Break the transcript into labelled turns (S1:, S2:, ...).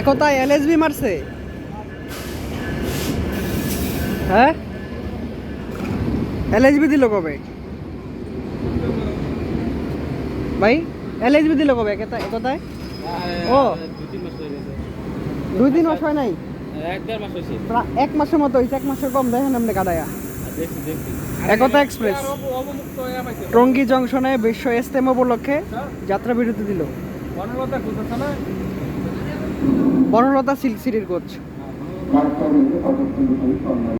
S1: একতায় LSB মারছে। হ্যাঁ, LSB দিল কবে ভাই? এলএসবি দিল কবে একতায়? ও 2-3 মাস হয় নাই,
S2: 1-1.5 মাস হয়েছে।
S1: 1 মাসের মতো হয়েছে, 1 মাসের কম। দেখেন আপনি কাদায়া একতা এক্সপ্রেস টঙ্গী জংশনে বিশ্ব ইজতেমা উপলক্ষে যাত্রা বিরতি দিল বনলতা সিল্ক সিটির কোচ।